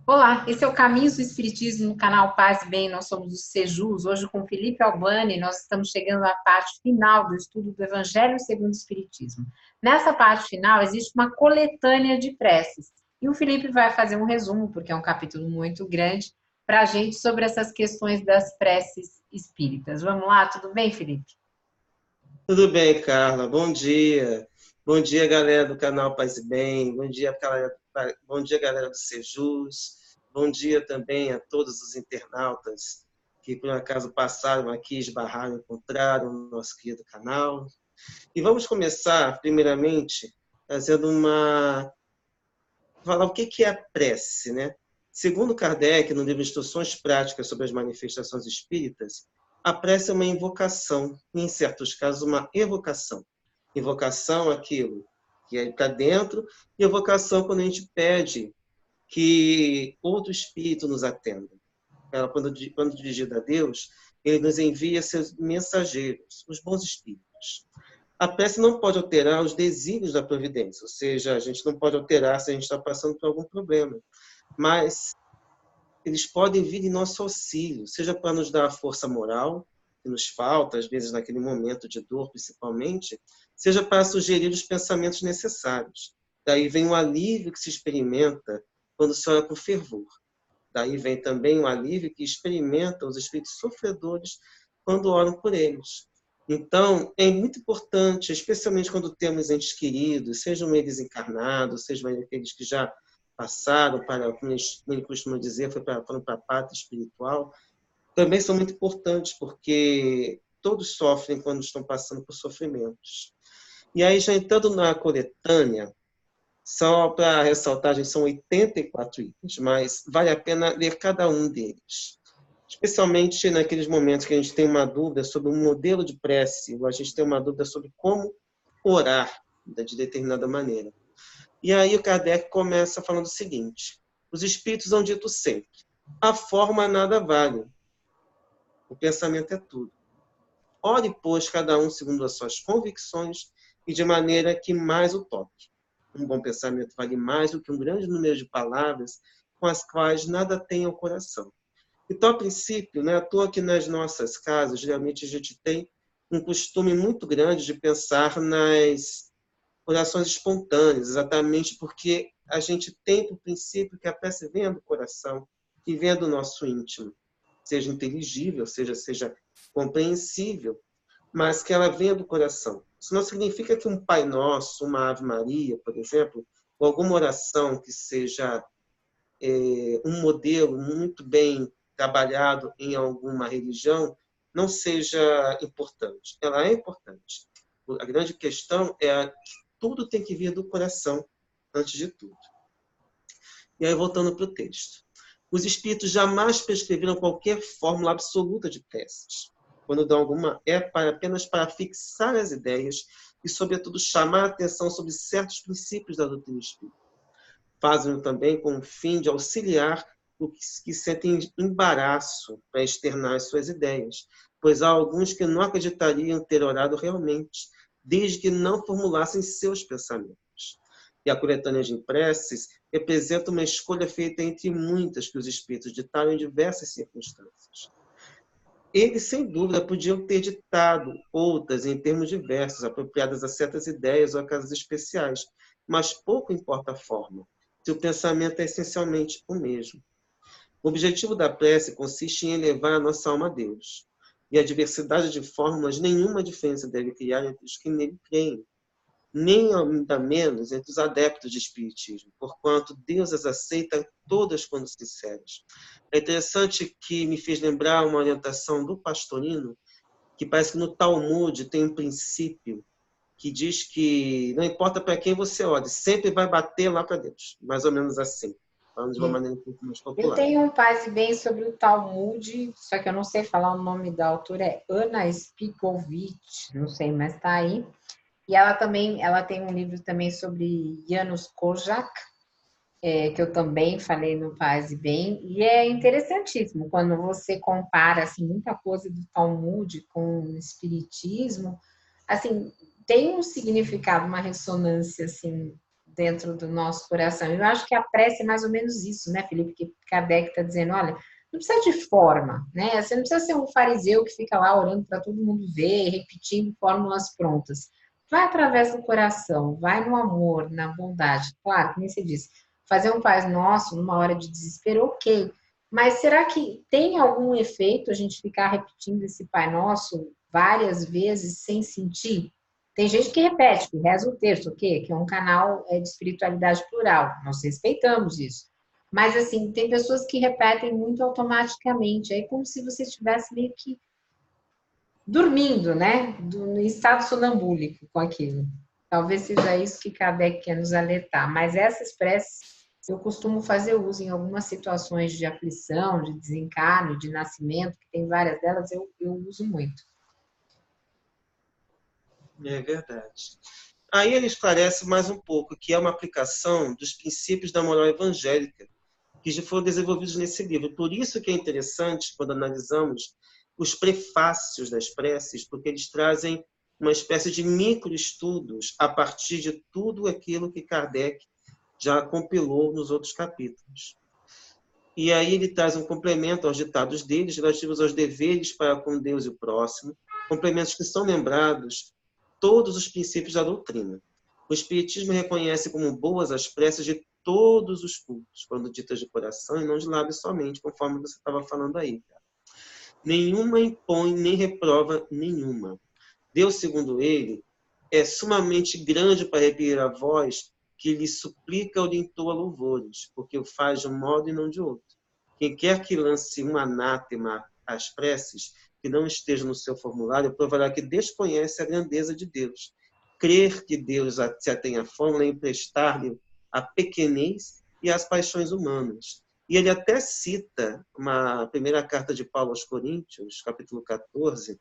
Olá, esse é o Caminhos do Espiritismo no canal Paz e Bem. Nós somos os Sejus. Hoje com Felipe Albani, nós estamos chegando à parte final do estudo do Evangelho segundo o Espiritismo. Nessa parte final existe uma coletânea de preces e o Felipe vai fazer um resumo, porque é um capítulo muito grande, para a gente sobre essas questões das preces espíritas. Vamos lá, tudo bem, Felipe? Tudo bem, Carla? Bom dia. Bom dia, galera do canal Paz e Bem. Bom dia, galera, bom dia, galera do Sejus. Bom dia também a todos os internautas que por um acaso passaram aqui, esbarraram, encontraram o nosso querido canal. E vamos começar, primeiramente, fazendo uma falar o que é a prece, né? Segundo Kardec, no livro Instruções Práticas sobre as Manifestações Espíritas, a prece é uma invocação, e, em certos casos, uma evocação. Invocação, aquilo que é para dentro, e evocação, quando a gente pede que outro espírito nos atenda. Quando dirigido a Deus, ele nos envia seus mensageiros, os bons espíritos. A prece não pode alterar os desígnios da providência, ou seja, a gente não pode alterar se a gente está passando por algum problema, mas eles podem vir em nosso auxílio, seja para nos dar a força moral, que nos falta, às vezes naquele momento de dor principalmente, seja para sugerir os pensamentos necessários. Daí vem o alívio que se experimenta quando se ora com fervor. Daí vem também o alívio que experimentam os espíritos sofredores quando oram por eles. Então, é muito importante, especialmente quando temos entes queridos, sejam eles encarnados, sejam aqueles que já passaram para, como ele costuma dizer, foram para a pátria espiritual, também são muito importantes, porque todos sofrem quando estão passando por sofrimentos. E aí, já entrando na coletânea, só para ressaltar, gente, são 84 itens, mas vale a pena ler cada um deles. Especialmente naqueles momentos que a gente tem uma dúvida sobre um modelo de prece, ou a gente tem uma dúvida sobre como orar de determinada maneira. E aí o Kardec começa falando o seguinte: os espíritos hão dito sempre, a forma nada vale, o pensamento é tudo. Ore, pois, cada um segundo as suas convicções e de maneira que mais o toque. Um bom pensamento vale mais do que um grande número de palavras com as quais nada tem ao coração. Então, a princípio, não é à toa que nas nossas casas, geralmente a gente tem um costume muito grande de pensar nas orações espontâneas, exatamente porque a gente tem por princípio que a prece venha do coração e venha do nosso íntimo, seja inteligível, seja compreensível, mas que ela venha do coração. Isso não significa que um Pai Nosso, uma Ave Maria, por exemplo, ou alguma oração que seja um modelo muito bem trabalhado em alguma religião não seja importante. Ela é importante. A grande questão é que tudo tem que vir do coração, antes de tudo. E aí, voltando para o texto. Os espíritos jamais prescreveram qualquer fórmula absoluta de preces. Quando dão alguma, apenas para fixar as ideias e, sobretudo, chamar a atenção sobre certos princípios da doutrina espírita. Fazem-no também com o fim de auxiliar os que sentem embaraço para externar as suas ideias, pois há alguns que não acreditariam ter orado realmente, desde que não formulassem seus pensamentos. E a coletânea de preces representa uma escolha feita entre muitas que os espíritos ditaram em diversas circunstâncias. Eles, sem dúvida, podiam ter ditado outras em termos diversos, apropriadas a certas ideias ou a casos especiais, mas pouco importa a forma, se o pensamento é essencialmente o mesmo. O objetivo da prece consiste em elevar a nossa alma a Deus. E a diversidade de fórmulas nenhuma diferença deve criar entre os que nele creem, nem ainda menos entre os adeptos de espiritismo, porquanto Deus as aceita todas quando sinceras. É interessante que me fez lembrar uma orientação do Pastorino, que parece que no Talmud tem um princípio que diz que não importa para quem você ore, sempre vai bater lá para Deus. Mais ou menos assim, falando de uma maneira um pouco mais Eu popular. tenho um Paz e Bem sobre o Talmud, só que eu não sei falar o nome da autora, é Ana Spikovich, não sei, mas está aí. E ela tem um livro também sobre Janusz Korczak, que eu também falei no Paz e Bem, e é interessantíssimo quando você compara assim, muita coisa do Talmud com o Espiritismo, assim, tem um significado, uma ressonância assim dentro do nosso coração. Eu acho que a prece é mais ou menos isso, né, Felipe? Que Kardec está dizendo, olha, não precisa de forma, né? Você não precisa ser um fariseu que fica lá orando para todo mundo ver, repetindo fórmulas prontas. Vai através do coração, vai no amor, na bondade. Claro, como você disse, fazer um Pai Nosso numa hora de desespero, ok. Mas será que tem algum efeito a gente ficar repetindo esse Pai Nosso várias vezes sem sentir? Tem gente que repete, que reza o texto, ok? Que é um canal de espiritualidade plural. Nós respeitamos isso. Mas, assim, tem pessoas que repetem muito automaticamente. Aí, como se você estivesse meio que dormindo, né? No estado sonambúlico com aquilo. Talvez seja isso que Kardec quer nos alertar. Mas essas preces eu costumo fazer uso em algumas situações de aflição, de desencarne, de nascimento, que tem várias delas, eu uso muito. É verdade. Aí ele esclarece mais um pouco que é uma aplicação dos princípios da moral evangélica que já foram desenvolvidos nesse livro. Por isso que é interessante quando analisamos os prefácios das preces, porque eles trazem uma espécie de microestudos a partir de tudo aquilo que Kardec já compilou nos outros capítulos. E aí ele traz um complemento aos ditados deles relativos aos deveres para com Deus e o próximo, complementos que são lembrados todos os princípios da doutrina. O Espiritismo reconhece como boas as preces de todos os cultos, quando ditas de coração e não de lábios somente, conforme você estava falando aí. Nenhuma impõe nem reprova nenhuma. Deus, segundo ele, é sumamente grande para repetir a voz que lhe suplica ou lhe entoa louvores, porque o faz de um modo e não de outro. Quem quer que lance um anátema às preces, que não esteja no seu formulário, provará que desconhece a grandeza de Deus. Crer que Deus se atém à fórmula é emprestar-lhe a pequenez e as paixões humanas. E ele até cita uma primeira carta de Paulo aos Coríntios, capítulo 14,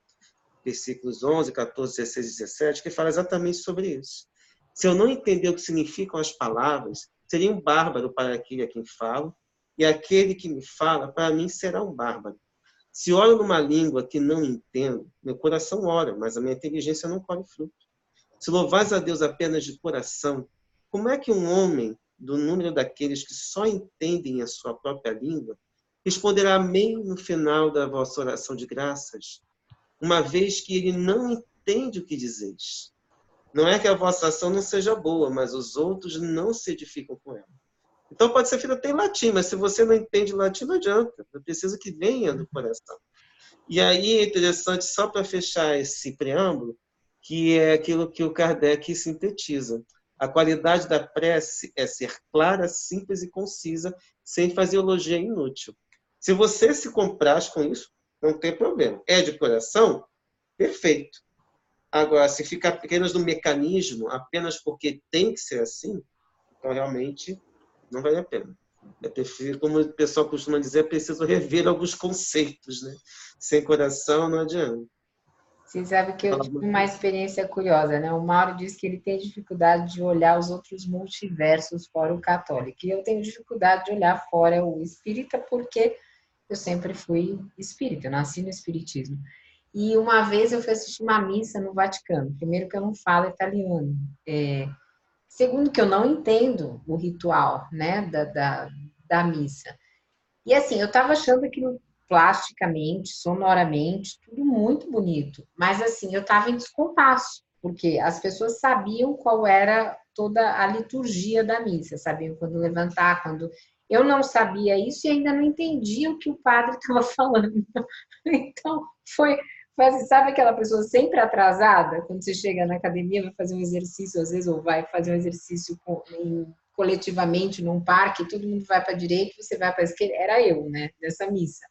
versículos 11, 14, 16 e 17, que fala exatamente sobre isso. Se eu não entender o que significam as palavras, seria um bárbaro para aquele a quem falo, e aquele que me fala, para mim, será um bárbaro. Se oro numa língua que não entendo, meu coração ora, mas a minha inteligência não colhe fruto. Se louvais a Deus apenas de coração, como é que um homem, do número daqueles que só entendem a sua própria língua, responderá amém no final da vossa oração de graças, uma vez que ele não entende o que dizeis? Não é que a vossa ação não seja boa, mas os outros não se edificam com ela. Então pode ser feito até em latim, mas se você não entende latim, não adianta. Eu preciso que venha do coração. E aí é interessante, só para fechar esse preâmbulo, que é aquilo que o Kardec sintetiza. A qualidade da prece é ser clara, simples e concisa, sem fraseologia inútil. Se você se compraz com isso, não tem problema. É de coração? Perfeito. Agora, se ficar apenas no mecanismo, apenas porque tem que ser assim, então realmente não vale a pena. É prefiro, como o pessoal costuma dizer, é preciso rever alguns conceitos, né? Sem coração não adianta. Você sabe que eu tive uma experiência curiosa, né? O Mauro disse que ele tem dificuldade de olhar os outros multiversos fora o católico. E eu tenho dificuldade de olhar fora o espírita, porque eu sempre fui espírita, eu nasci no espiritismo. E uma vez eu fui assistir uma missa no Vaticano. Primeiro que eu não falo italiano. Segundo que eu não entendo o ritual, né, da missa. E assim, eu estava achando aquilo plasticamente, sonoramente, tudo muito bonito. Mas assim, eu estava em descompasso, porque as pessoas sabiam qual era toda a liturgia da missa, sabiam quando levantar, quando... Eu não sabia isso e ainda não entendia o que o padre estava falando. Então, assim, sabe aquela pessoa sempre atrasada? Quando você chega na academia, vai fazer um exercício, às vezes, ou vai fazer um exercício coletivamente num parque, todo mundo vai para a direita, você vai para a esquerda. Era eu, né, dessa missa.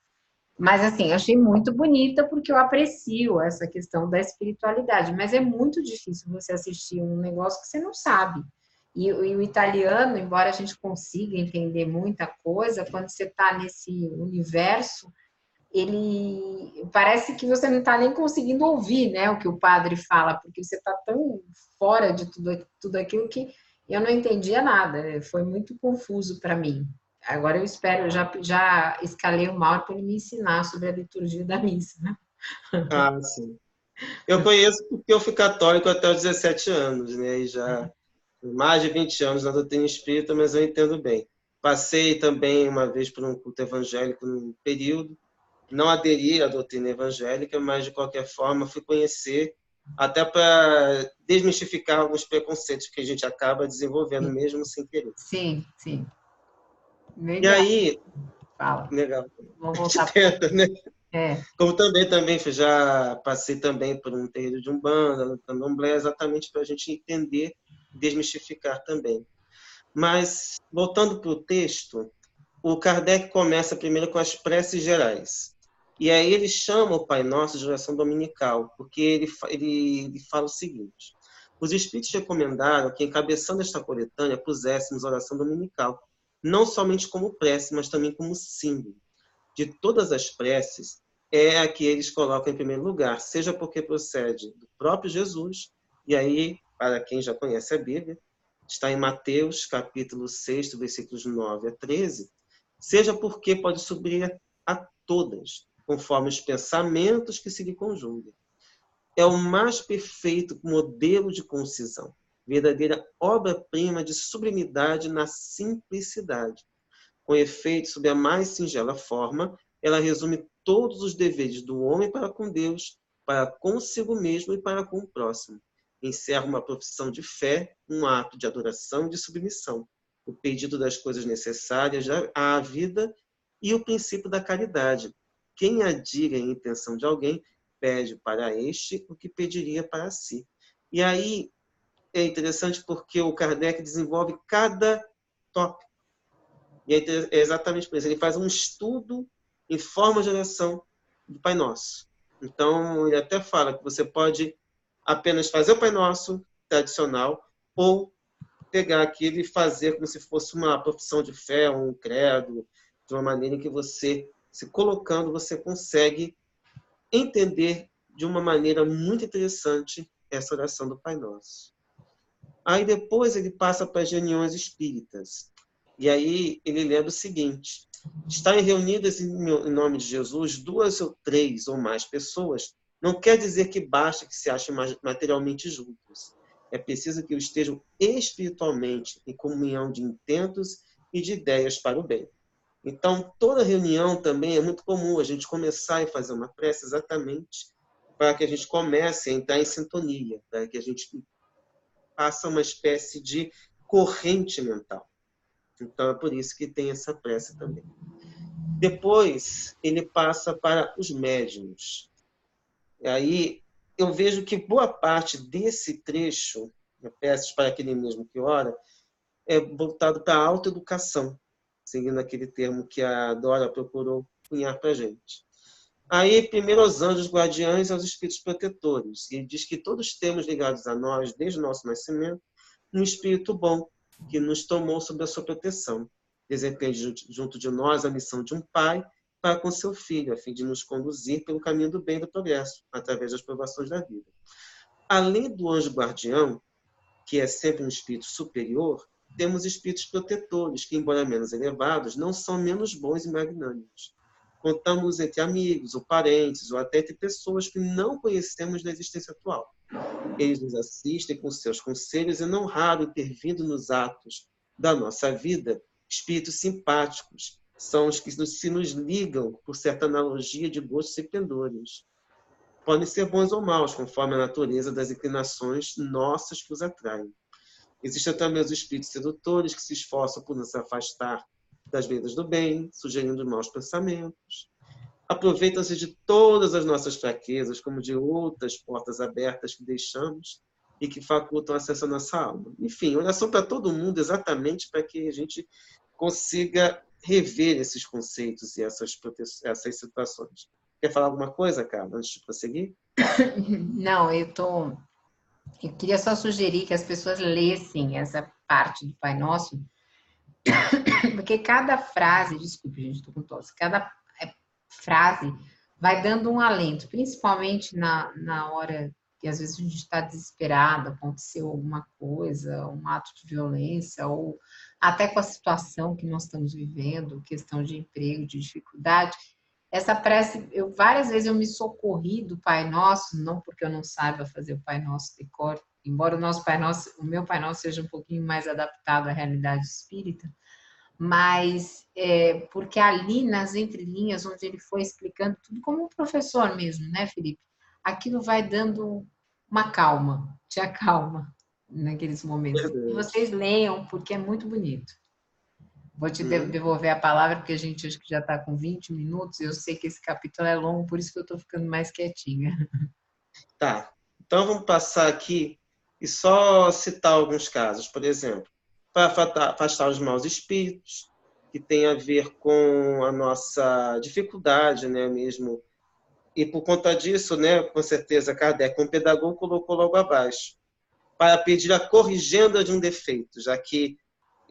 Mas, assim, achei muito bonita porque eu aprecio essa questão da espiritualidade. Mas é muito difícil você assistir um negócio que você não sabe. E o italiano, embora a gente consiga entender muita coisa, quando você está nesse universo, ele parece que você não está nem conseguindo ouvir, né, o que o padre fala, porque você está tão fora de tudo aquilo que eu não entendia nada. Foi muito confuso para mim. Agora eu espero, eu já escalei o Mauro para ele me ensinar sobre a liturgia da missa, né? Ah, sim. Eu conheço porque eu fui católico até os 17 anos, né? E já mais de 20 anos na doutrina espírita, mas eu entendo bem. Passei também uma vez por um culto evangélico num período, não aderi à doutrina evangélica, mas de qualquer forma fui conhecer, até para desmistificar alguns preconceitos que a gente acaba desenvolvendo mesmo sem querer. Sim, sim. E Legal. aí, Fala. legal, Vamos a gente voltar para tenta, né? é. Como também já passei também por um terreiro de Umbanda, no Candomblé, exatamente para a gente entender e desmistificar também. Mas, voltando para o texto, o Kardec começa primeiro com as preces gerais. E aí ele chama o Pai Nosso de oração dominical, porque ele fala o seguinte: os Espíritos recomendaram que, encabeçando esta coletânea, puséssemos a oração dominical, não somente como prece, mas também como símbolo. De todas as preces, é a que eles colocam em primeiro lugar, seja porque procede do próprio Jesus, e aí, para quem já conhece a Bíblia, está em Mateus, capítulo 6, versículos 9 a 13, seja porque pode subir a todas, conforme os pensamentos que se lhe conjuguem. É o mais perfeito modelo de concisão, verdadeira obra-prima de sublimidade na simplicidade. Com efeito, sob a mais singela forma, ela resume todos os deveres do homem para com Deus, para consigo mesmo e para com o próximo. Encerra uma profissão de fé, um ato de adoração e de submissão, o pedido das coisas necessárias à vida e o princípio da caridade. Quem adira em intenção de alguém, pede para este o que pediria para si. E aí é interessante porque o Kardec desenvolve cada tópico. E é exatamente por isso. Ele faz um estudo em forma de oração do Pai Nosso. Então, ele até fala que você pode apenas fazer o Pai Nosso tradicional ou pegar aquilo e fazer como se fosse uma profissão de fé, um credo, de uma maneira em que você, se colocando, você consegue entender de uma maneira muito interessante essa oração do Pai Nosso. Aí depois ele passa para as reuniões espíritas. E aí ele lembra o seguinte: estarem reunidas em nome de Jesus duas ou três ou mais pessoas, não quer dizer que basta que se achem materialmente juntos. É preciso que estejam espiritualmente em comunhão de intentos e de ideias para o bem. Então, toda reunião também é muito comum a gente começar e fazer uma prece exatamente para que a gente comece a entrar em sintonia, para que a gente faça uma espécie de corrente mental. Então, é por isso que tem essa prece também. Depois, ele passa para os médiuns. E aí, eu vejo que boa parte desse trecho, preces para aquele mesmo que ora, é voltado para a autoeducação, seguindo aquele termo que a Dora procurou cunhar para a gente. Aí, primeiro aos anjos guardiães e aos espíritos protetores. E diz que todos temos ligados a nós, desde o nosso nascimento, um espírito bom, que nos tomou sob a sua proteção. Desempenha junto de nós a missão de um pai para com seu filho, a fim de nos conduzir pelo caminho do bem e do progresso, através das provações da vida. Além do anjo guardião, que é sempre um espírito superior, temos espíritos protetores, que, embora menos elevados, não são menos bons e magnânimos. Contamos entre amigos, ou parentes, ou até entre pessoas que não conhecemos da existência atual. Eles nos assistem com seus conselhos e, não raro, intervindo nos atos da nossa vida, espíritos simpáticos são os que se nos ligam por certa analogia de gostos e pendores. Podem ser bons ou maus, conforme a natureza das inclinações nossas que os atraem. Existem também os espíritos sedutores que se esforçam por nos afastar das veredas do bem, sugerindo maus pensamentos. Aproveitam-se de todas as nossas fraquezas, como de outras portas abertas que deixamos e que facultam acesso à nossa alma. Enfim, oração para todo mundo, exatamente para que a gente consiga rever esses conceitos e essas situações. Quer falar alguma coisa, Carla, antes de prosseguir? Não, eu queria só sugerir que as pessoas lessem essa parte do Pai Nosso, porque cada frase, desculpe, gente, estou com tosse, cada frase vai dando um alento, principalmente na hora que às vezes a gente está desesperado, aconteceu alguma coisa, um ato de violência, ou até com a situação que nós estamos vivendo, questão de emprego, de dificuldade. essa prece, várias vezes eu me socorri do Pai Nosso, não porque eu não saiba fazer o Pai Nosso de cor, embora o nosso Pai Nosso, o meu Pai Nosso seja um pouquinho mais adaptado à realidade espírita, mas porque ali nas entrelinhas, onde ele foi explicando tudo como um professor mesmo, né, Felipe? Aquilo vai dando uma calma, te acalma naqueles momentos. E Verdade. vocês leiam, porque é muito bonito. Vou te Hum, devolver a palavra, porque a gente acho que já está com 20 minutos. Eu sei que esse capítulo é longo, por isso que eu estou ficando mais quietinha. tá. Então vamos passar aqui e só citar alguns casos. Por exemplo, para afastar os maus espíritos, que tem a ver com a nossa dificuldade, né, mesmo. E por conta disso, né, com certeza, Kardec, como pedagogo, colocou logo abaixo, para pedir a corrigenda de um defeito, já que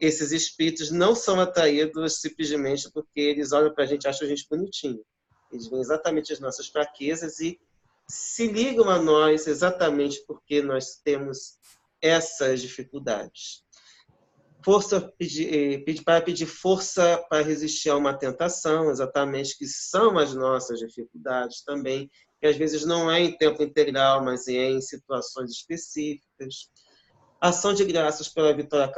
esses espíritos não são atraídos simplesmente porque eles olham para a gente e acham a gente bonitinho. Eles veem exatamente as nossas fraquezas e se ligam a nós exatamente porque nós temos essas dificuldades. Para pedir força para resistir a uma tentação, exatamente, que são as nossas dificuldades também, que às vezes não é em tempo integral, mas é em situações específicas. Ação de graças pela vitória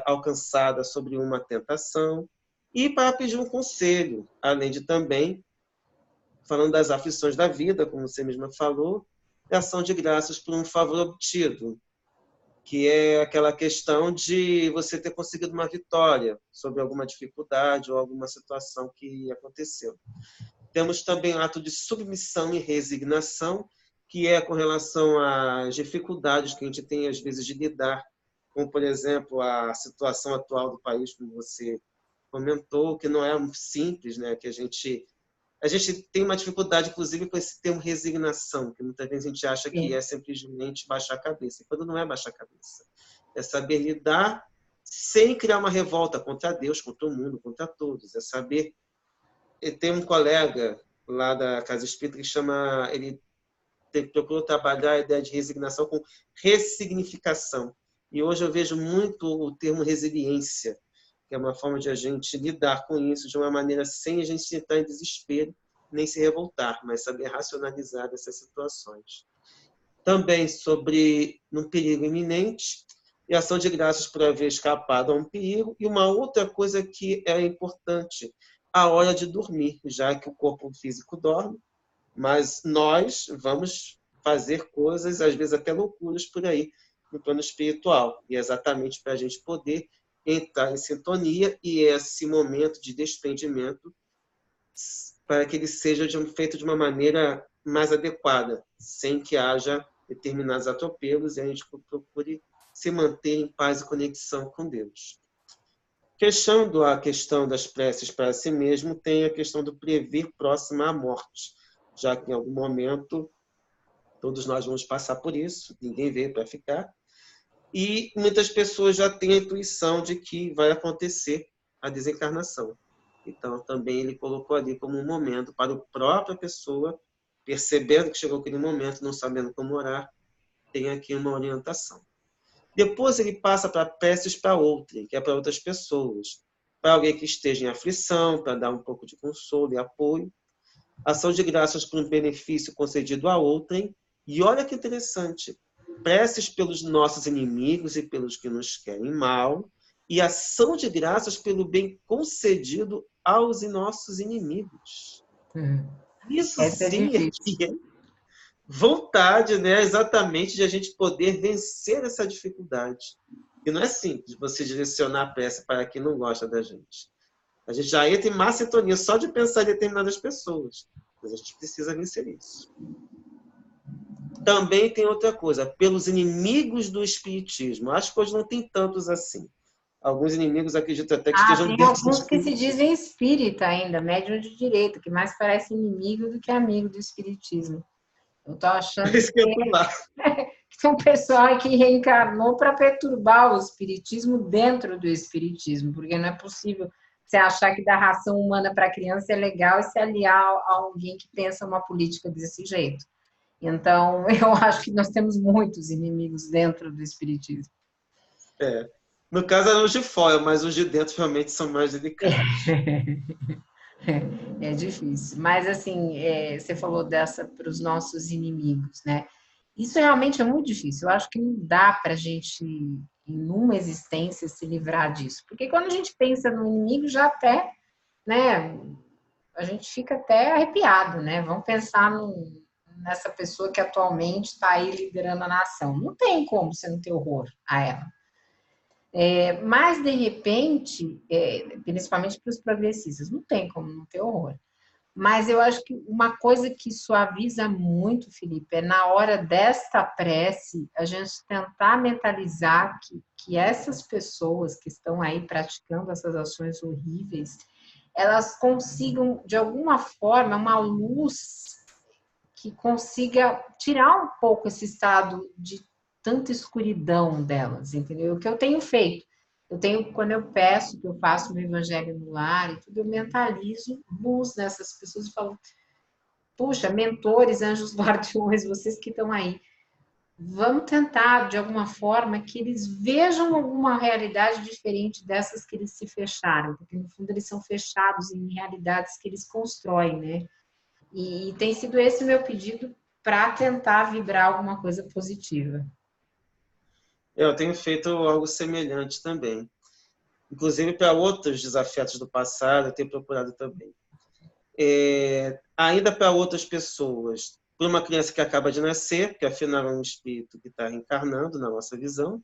alcançada sobre uma tentação e para pedir um conselho, além de também, falando das aflições da vida, como você mesma falou, ação de graças por um favor obtido, que é aquela questão de você ter conseguido uma vitória sobre alguma dificuldade ou alguma situação que aconteceu. Temos também o ato de submissão e resignação, que é com relação às dificuldades que a gente tem, às vezes, de lidar, como, por exemplo, a situação atual do país, como você comentou, que não é simples, né? Que a gente tem uma dificuldade, inclusive, com esse termo resignação, que muitas vezes a gente acha que Sim. é simplesmente baixar a cabeça, quando não é baixar a cabeça. É saber lidar sem criar uma revolta contra Deus, contra o mundo, contra todos. É saber. Tem um colega lá da Casa Espírita que chama. Ele procurou trabalhar a ideia de resignação com ressignificação. E hoje eu vejo muito o termo resiliência, que é uma forma de a gente lidar com isso de uma maneira sem a gente entrar em desespero, nem se revoltar, mas saber racionalizar essas situações. Também sobre um perigo iminente e ação de graças por haver escapado a um perigo. E uma outra coisa que é importante, a hora de dormir, já que o corpo físico dorme, mas nós vamos fazer coisas, às vezes até loucuras por aí, no plano espiritual. E é exatamente para a gente poder entrar em sintonia e esse momento de desprendimento para que ele seja feito de uma maneira mais adequada, sem que haja determinados atropelos e a gente procure se manter em paz e conexão com Deus. Fechando a questão das preces para si mesmo, tem a questão do prever próxima à morte, já que em algum momento todos nós vamos passar por isso, ninguém veio para ficar, e muitas pessoas já têm a intuição de que vai acontecer a desencarnação. Então, também ele colocou ali como um momento para a própria pessoa, percebendo que chegou aquele momento, não sabendo como orar, tem aqui uma orientação. Depois ele passa para preces para outrem, que é para outras pessoas, para alguém que esteja em aflição, para dar um pouco de consolo e apoio. Ação de graças por um benefício concedido a outrem. E olha que interessante, preces pelos nossos inimigos e pelos que nos querem mal, e ação de graças pelo bem concedido aos nossos inimigos. Isso Essa é sim é difícil. que é vontade, né? Exatamente de a gente poder vencer essa dificuldade. E não é simples você direcionar a prece para quem não gosta da gente. A gente já entra em má sintonia só de pensar em determinadas pessoas. Mas a gente precisa vencer isso. Também tem outra coisa, pelos inimigos do espiritismo. Acho que hoje não tem tantos assim. Alguns inimigos acredito até que estejam Tem dentro do alguns que se espiritismo. dizem espírita ainda, médium de direita, que mais parece inimigo do que amigo do espiritismo. Eu estou É achando isso que eu ia falar. que tem um pessoal que reencarnou para perturbar o espiritismo dentro do espiritismo, porque não é possível você achar que dar ração humana para criança é legal e se aliar a alguém que pensa uma política desse jeito. Então, eu acho que nós temos muitos inimigos dentro do espiritismo. É. No caso eram os de fora, mas os de dentro realmente são mais delicados. É difícil. Mas, assim, você falou dessa para os nossos inimigos, né? Isso realmente é muito difícil. Eu acho que não dá para a gente, em uma existência, se livrar disso. Porque quando a gente pensa no inimigo, já até, né? A gente fica até arrepiado, né? Vamos pensar nessa pessoa que atualmente está aí liderando a nação. Não tem como você não ter horror a ela. Mas, de repente, principalmente para os progressistas, não tem como não ter horror. Mas eu acho que uma coisa que suaviza muito, Felipe, é na hora desta prece, a gente tentar mentalizar que essas pessoas que estão aí praticando essas ações horríveis, elas consigam, de alguma forma, uma luz que consiga tirar um pouco esse estado de tanta escuridão delas, entendeu? O que eu tenho feito. Quando eu peço, que eu faço meu evangelho no lar e tudo, eu mentalizo luz nessas pessoas e falo, puxa, mentores, anjos guardiões, vocês que estão aí, vamos tentar, de alguma forma, que eles vejam alguma realidade diferente dessas que eles se fecharam, porque, no fundo, eles são fechados em realidades que eles constroem, né? E tem sido esse meu pedido para tentar vibrar alguma coisa positiva. Eu tenho feito algo semelhante também. Inclusive para outros desafetos do passado, eu tenho procurado também. Ainda para outras pessoas, por uma criança que acaba de nascer, que afinal é um espírito que está reencarnando na nossa visão,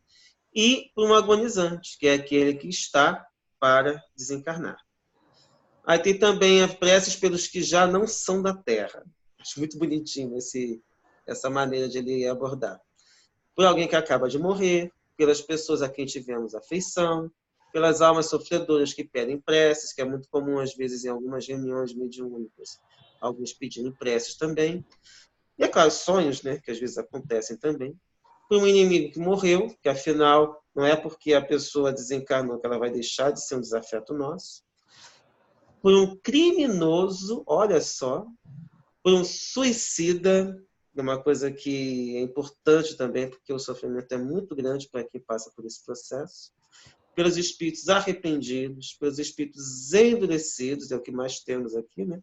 e por um agonizante, que é aquele que está para desencarnar. Aí tem também as preces pelos que já não são da Terra. Acho muito bonitinho essa maneira de ele abordar. Por alguém que acaba de morrer, pelas pessoas a quem tivemos afeição, pelas almas sofredoras que pedem preces, que é muito comum às vezes em algumas reuniões mediúnicas, alguns pedindo preces também. E é claro, sonhos, né, que às vezes acontecem também. Por um inimigo que morreu, que afinal não é porque a pessoa desencarnou que ela vai deixar de ser um desafeto nosso. Por um criminoso, olha só, por um suicida, é uma coisa que é importante também, porque o sofrimento é muito grande para quem passa por esse processo. Pelos espíritos arrependidos, pelos espíritos endurecidos, é o que mais temos aqui, né?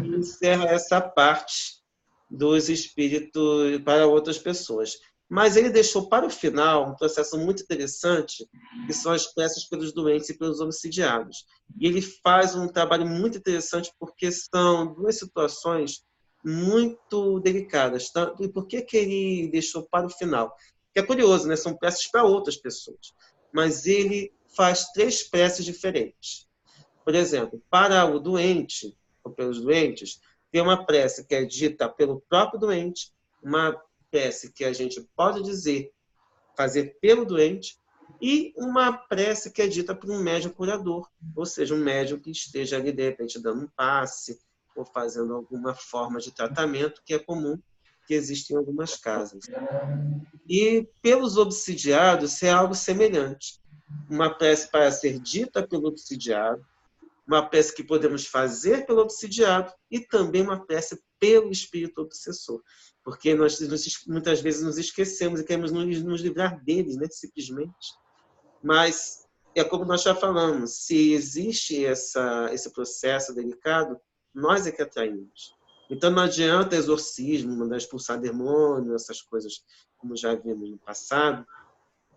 E encerra essa parte dos espíritos para outras pessoas. Mas ele deixou para o final um processo muito interessante, que são as preces pelos doentes e pelos obsidiados. E ele faz um trabalho muito interessante porque são duas situações muito delicadas. Tá? E por que ele deixou para o final? Que é curioso, né? São preces para outras pessoas. Mas ele faz 3 preces diferentes. Por exemplo, para o doente, ou pelos doentes, tem uma prece que é dita pelo próprio doente, uma prece que a gente pode dizer, fazer pelo doente, e uma prece que é dita por um médium curador, ou seja, um médium que esteja ali, de repente, dando um passe, ou fazendo alguma forma de tratamento, que é comum, que existe em algumas casas. E pelos obsidiados é algo semelhante. Uma prece para ser dita pelo obsidiado, uma prece que podemos fazer pelo obsidiado e também uma prece pelo espírito obsessor. Porque nós muitas vezes nos esquecemos e queremos nos livrar deles, né, simplesmente. Mas é como nós já falamos, se existe esse processo delicado, nós é que atraímos. Então não adianta exorcismo, mandar expulsar demônio, essas coisas como já vimos no passado,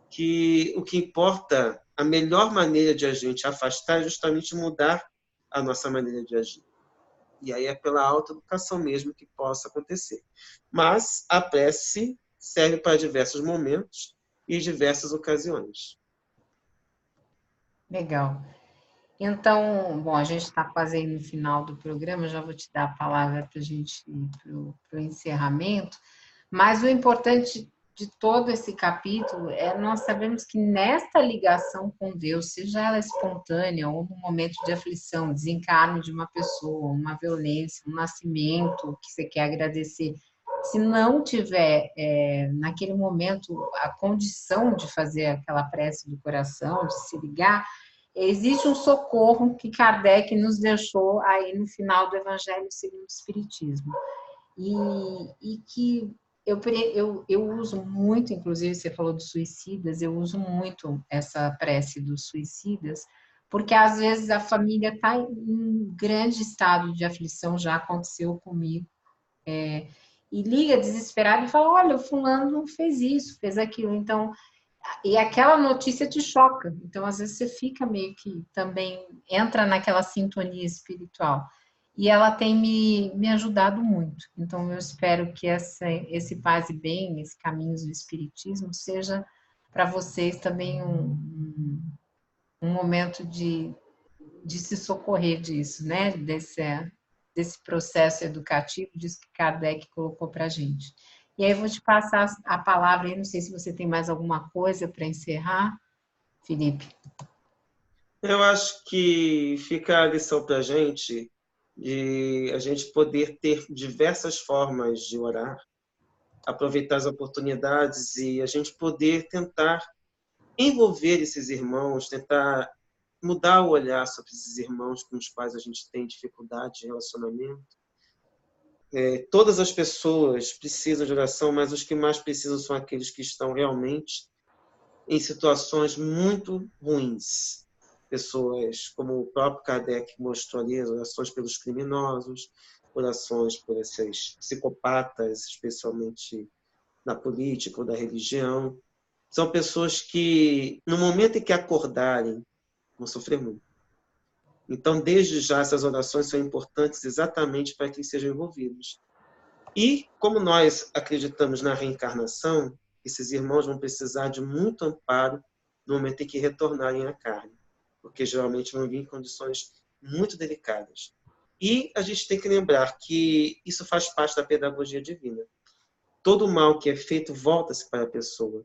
que o que importa, a melhor maneira de a gente afastar é justamente mudar a nossa maneira de agir. E aí é pela autoeducação mesmo que possa acontecer. Mas a prece serve para diversos momentos e diversas ocasiões. Legal. Então, bom, a gente está quase aí no final do programa, já vou te dar a palavra para a gente ir para o encerramento, mas o importante de todo esse capítulo é nós sabemos que nesta ligação com Deus, seja ela espontânea ou no momento de aflição, desencarno de uma pessoa, uma violência, um nascimento que você quer agradecer, se não tiver naquele momento a condição de fazer aquela prece do coração, de se ligar, existe um socorro que Kardec nos deixou aí no final do Evangelho segundo o Espiritismo. E que eu uso muito, inclusive você falou dos suicidas, eu uso muito essa prece dos suicidas, porque às vezes a família está em grande estado de aflição, já aconteceu comigo. E liga desesperado e fala, olha, o fulano fez isso, fez aquilo. Então, e aquela notícia te choca. Então, às vezes, você fica meio que também entra naquela sintonia espiritual. E ela tem me ajudado muito. Então, eu espero que esse Paz e Bem, esse Caminhos do Espiritismo, seja para vocês também um momento de se socorrer disso, né? Desse processo educativo, disso que Kardec colocou para a gente. E aí eu vou te passar a palavra, eu não sei se você tem mais alguma coisa para encerrar, Felipe. Eu acho que fica a lição para a gente de a gente poder ter diversas formas de orar, aproveitar as oportunidades e a gente poder tentar envolver esses irmãos, tentar mudar o olhar sobre esses irmãos com os quais a gente tem dificuldade de relacionamento. Todas as pessoas precisam de oração, mas os que mais precisam são aqueles que estão realmente em situações muito ruins. Pessoas, como o próprio Kardec mostrou ali, as orações pelos criminosos, orações por esses psicopatas, especialmente na política ou da religião. São pessoas que, no momento em que acordarem, vão sofrer muito. Então, desde já, essas orações são importantes exatamente para que sejam envolvidos. E, como nós acreditamos na reencarnação, esses irmãos vão precisar de muito amparo no momento em que retornarem à carne, porque geralmente vão vir em condições muito delicadas. E a gente tem que lembrar que isso faz parte da pedagogia divina. Todo mal que é feito volta-se para a pessoa.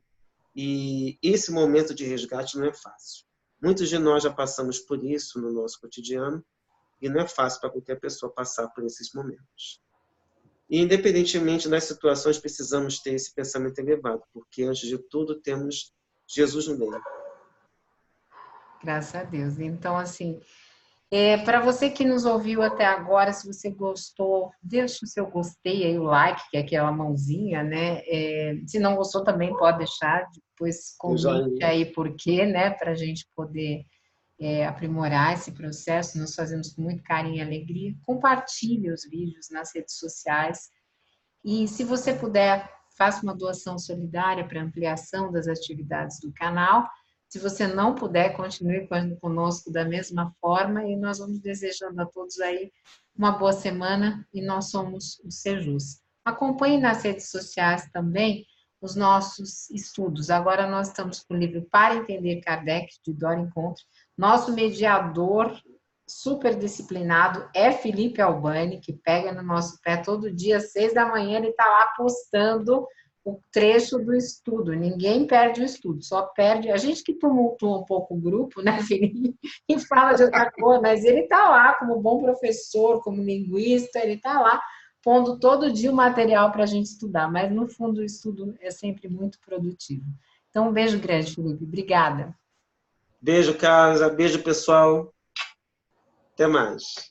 E esse momento de resgate não é fácil. Muitos de nós já passamos por isso no nosso cotidiano e não é fácil para qualquer pessoa passar por esses momentos. E, independentemente das situações, precisamos ter esse pensamento elevado, porque, antes de tudo, temos Jesus no meio. Graças a Deus. Então, assim, para você que nos ouviu até agora, se você gostou, deixa o seu gostei aí, o like, que é aquela mãozinha, né? Se não gostou, também pode deixar, depois comente aí por quê, né? Para a gente poder aprimorar esse processo. Nós fazemos com muito carinho e alegria. Compartilhe os vídeos nas redes sociais. E se você puder, faça uma doação solidária para ampliação das atividades do canal. Se você não puder, continue conosco da mesma forma e nós vamos desejando a todos aí uma boa semana e nós somos o Sejus. Acompanhe nas redes sociais também os nossos estudos. Agora nós estamos com o livro Para Entender Kardec, de Dora Encontre. Nosso mediador super disciplinado é Felipe Albani, que pega no nosso pé todo dia, às 6 da manhã, ele está lá postando o trecho do estudo. Ninguém perde o estudo, só perde a gente que tumultua um pouco o grupo, né, Felipe? E fala de outra coisa, mas ele está lá como bom professor, como linguista, ele está lá pondo todo dia o material para a gente estudar, mas no fundo o estudo é sempre muito produtivo. Então, um beijo grande, Felipe. Obrigada. Beijo, casa. Beijo, pessoal. Até mais.